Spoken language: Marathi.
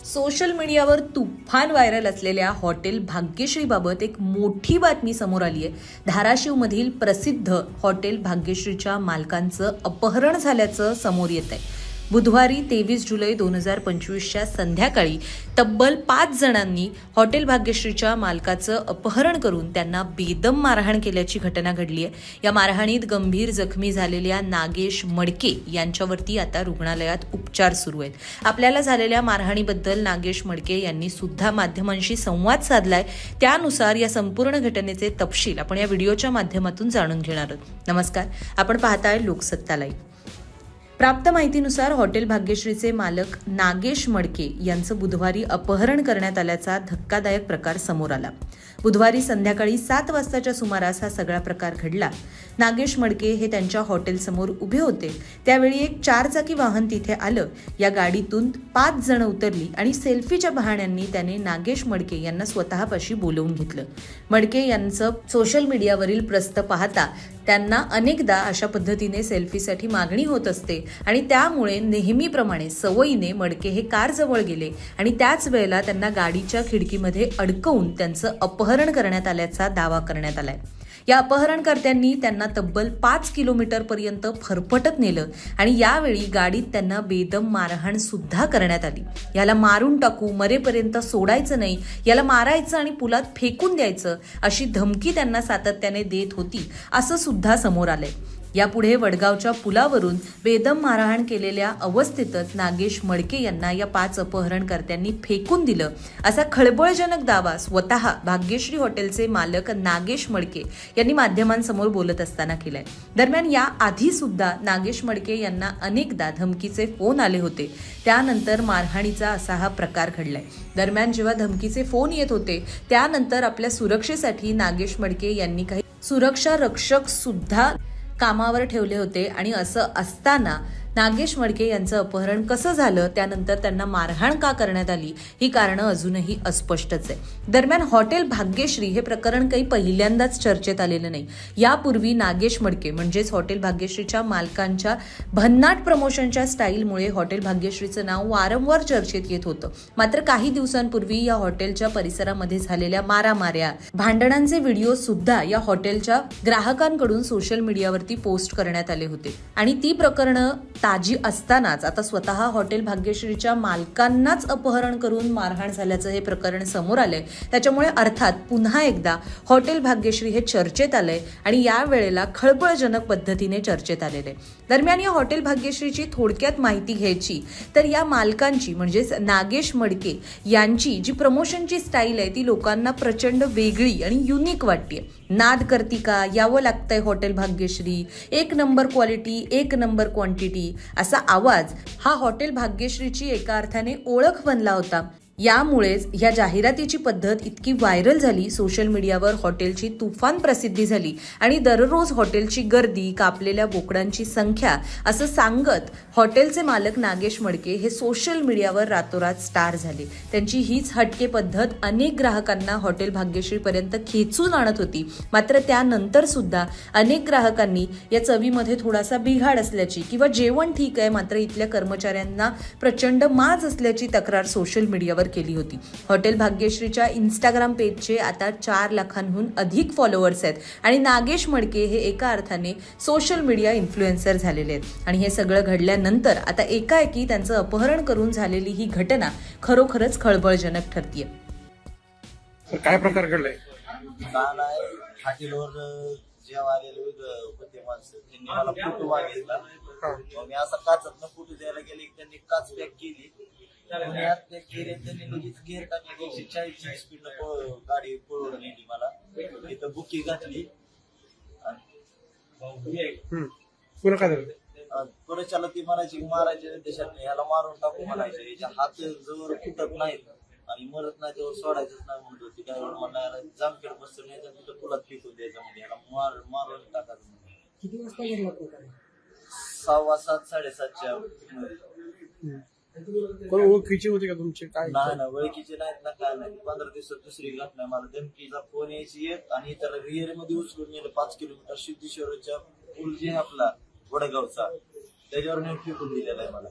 सोशल मीडियावर तुफान व्हायरल असलेल्या हॉटेल भाग्यश्रीबाबत एक मोठी बातमी समोर आली आहे। धाराशिवमधील प्रसिद्ध हॉटेल भाग्यश्रीच्या मालकांचं अपहरण झाल्याचं समोर येत आहे। बुधवारी 23 जुलै 2025च्या संध्याकाळी तब्बल 5 जणांनी हॉटेल भाग्यश्रीच्या मालकाचं अपहरण करून त्यांना बेदम मारहाण केल्याची घटना घडली आहे। या मारहाणीत गंभीर जखमी झालेल्या नागेश मडके यांच्यावरती आता रुग्णालयात उपचार सुरू आहेत। आपल्याला झालेल्या मारहाणीबद्दल नागेश मडके यांनी सुद्धा माध्यमांशी संवाद साधलाय। त्यानुसार या संपूर्ण घटनेचे तपशील आपण या व्हिडिओच्या माध्यमातून जाणून घेणार आहोत। नमस्कार, आपण पाहताय लोकसत्ता लाईव्ह। प्राप्त माहितीनुसार हॉटेल भाग्यश्रीचे मालक नागेश मडके यांचं बुधवारी अपहरण करण्यात आल्याचा धक्कादायक प्रकार समोर आला। बुधवारी संध्याकाळी 7 वाजताच्या सुमारास हा सगळा प्रकार घडला। नागेश मडके हे त्यांच्या हॉटेलसमोर उभे होते। त्यावेळी एक 4-चाकी वाहन तिथे आलं। या गाडीतून 5 जण उतरली आणि सेल्फीच्या बहाण्याने त्याने नागेश मडके यांना स्वतःपाशी बोलवून घेतलं। मडके यांचं सोशल मीडियावरील प्रस्त पाहता त्यांना अनेकदा अशा पद्धतीने सेल्फीसाठी मागणी होत असते आणि त्यामुळे नेहमीप्रमाणे सवयीने मडके हे कार जवळ गेले आणि त्याच वेळेला त्यांना गाडीच्या खिडकीमध्ये अडकवून त्यांचं अपहरण करण्यात आल्याचा दावा करण्यात आलाय। या अपहरणकर्त्यांनी त्यांना तब्बल 5 किलोमीटर पर्यंत फरफटत नेलं आणि यावेळी गाडीत त्यांना बेदम मारहाण सुद्धा करण्यात आली। याला मारून टाकू, मरेपर्यंत सोडायचं नाही, याला मारायचं आणि पुलात फेकून द्यायचं अशी धमकी त्यांना सातत्याने देत होती असं सुद्धा समोर आलंय। यापुढे वडगावच्या पुलावरून बेदम मारहाण केलेल्या अवस्थेतच नागेश मडके यांना या 5 अपहरणकर्त्यांनी फेकून दिलं असा खळबळजनक दावा स्वतः भाग्यश्री हॉटेलचे मालक नागेश मडके यांनी माध्यमांसमोर बोलत असताना केलाय। दरम्यान या आधी सुद्धा नागेश मडके यांना अनेकदा धमकीचे फोन आले होते। त्यानंतर मारहाणीचा असा हा प्रकार घडलाय। दरम्यान जेव्हा धमकीचे फोन येत होते त्यानंतर आपल्या सुरक्षेसाठी नागेश मडके यांनी काही सुरक्षा रक्षक सुद्धा कामावर ठेवले होते आणि असं असताना नागेश मडके यांचं अपहरण कसं झालं, त्यानंतर त्यांना मारहाण का करण्यात आली, ही कारणं अजूनही अस्पष्टच आहे। दरम्यान हॉटेल भाग्यश्री हे प्रकरण काही पहिल्यांदाच चर्चेत आलेलं नाही। यापूर्वी नागेश मडके म्हणजेच हॉटेल भाग्यश्रीच्या मालकांच्या भन्नाट प्रमोशनच्या स्टाईलमुळे हॉटेल भाग्यश्रीचं नाव वारंवार चर्चेत येत होतं। मात्र काही दिवसांपूर्वी या हॉटेलच्या परिसरामध्ये झालेल्या मारामाऱ्या, भांडणांचे व्हिडिओ सुद्धा या हॉटेलच्या ग्राहकांकडून सोशल मीडियावरती पोस्ट करण्यात आले होते आणि ती प्रकरणं ताजी असतानाच आता स्वतः हॉटेल भाग्यश्रीच्या मालकांनाच अपहरण करून मारहाण झाल्याचं हे प्रकरण समोर आलंय। त्याच्यामुळे अर्थात पुन्हा एकदा हॉटेल भाग्यश्री हे चर्चेत आलंय आणि या वेळेला खळबळजनक पद्धतीने चर्चेत आलेले। दरम्यान या हॉटेल भाग्यश्रीची थोडक्यात माहिती घ्यायची तर या मालकांची म्हणजेच नागेश मडके यांची जी प्रमोशनची स्टाईल आहे ती लोकांना प्रचंड वेगळी आणि युनिक वाटते। नाद करती का, यावं लागतंय hotel Bhagyashree, 1 number quality 1 number quantity असा आवाज हा हॉटेल भाग्यश्रीची एका अर्थाने ओळख बनला होता। यामुळेच या जाहिरातीची पद्धत इतकी व्हायरल झाली। सोशल मीडियावर हॉटेलची तुफान प्रसिद्धी झाली आणि दररोज हॉटेलची गर्दी, कापलेल्या बोकडांची संख्या असं सांगत हॉटेलचे मालक नागेश मडके हे सोशल मीडियावर रातोरात स्टार झाले। त्यांची हीच हटके पद्धत अनेक ग्राहकांना हॉटेल भाग्यश्रीपर्यंत खेचून आणत होती। मात्र त्यानंतर सुद्धा अनेक ग्राहकांनी या चवीमध्ये थोडासा बिघाड असल्याची किंवा जेवण ठीक आहे मात्र इथल्या कर्मचाऱ्यांना प्रचंड माज असल्याची तक्रार सोशल मीडियावर केली होती। हॉटेल भाग्यश्रीच्या इंस्टाग्राम पेजचे आता 4 लाखांहून अधिक फॉलोअर्स आहेत आणि नागेश मडके हे एका अर्थाने सोशल मीडिया इन्फ्लुएन्सर झालेले आहेत आणि हे सगळं घडल्यानंतर आता एकाएकी त्यांचं अपहरण करून झालेली ही घटना खरोखरच खळबळजनक ठरतीये। काय प्रकार घडलाय? हॉटेलवर जेव्हा आलेले होते माणसं त्यांनी मला फोटो मागितला। मी असा काचातनं फोटो द्यायला गेले, त्यांनी काच पॅक केली, त्यांनी लगेच गेअर टाकले, 140ची स्पीडनं गाडी पळवून नेली मला, तिथं बुकी घातली पुढच्याला ती म्हणायची मारायच्या देशात ह्याला मारून टाकू म्हणायचे, याच्या हात जवळ फुटत नाहीत आणि मरत नाही त्यावर सोडायचंच नाही म्हणत होती। ड्रायव्हर म्हणला याला जामखेड बसतं न्यायचं, तिथं पुलात फेकून द्यायचं म्हणजे याला मारून टाकायचं। किती वाजता गेला? 6:15 7:30च्या कोण ओळखीचे होते का तुमचे? काय नाही ओळखीचे नाहीत ना, काय नाही। 15 दिवसात दुसरी घटना, मला धमकीचा फोन यायची एक आणि त्याला रिअर मध्ये उचलून नेलं 5 किलोमीटर सिद्धेश्वरच्या पूल जे आपला वडगावचा त्याच्यावर नेऊन फेकून दिलेला आहे मला।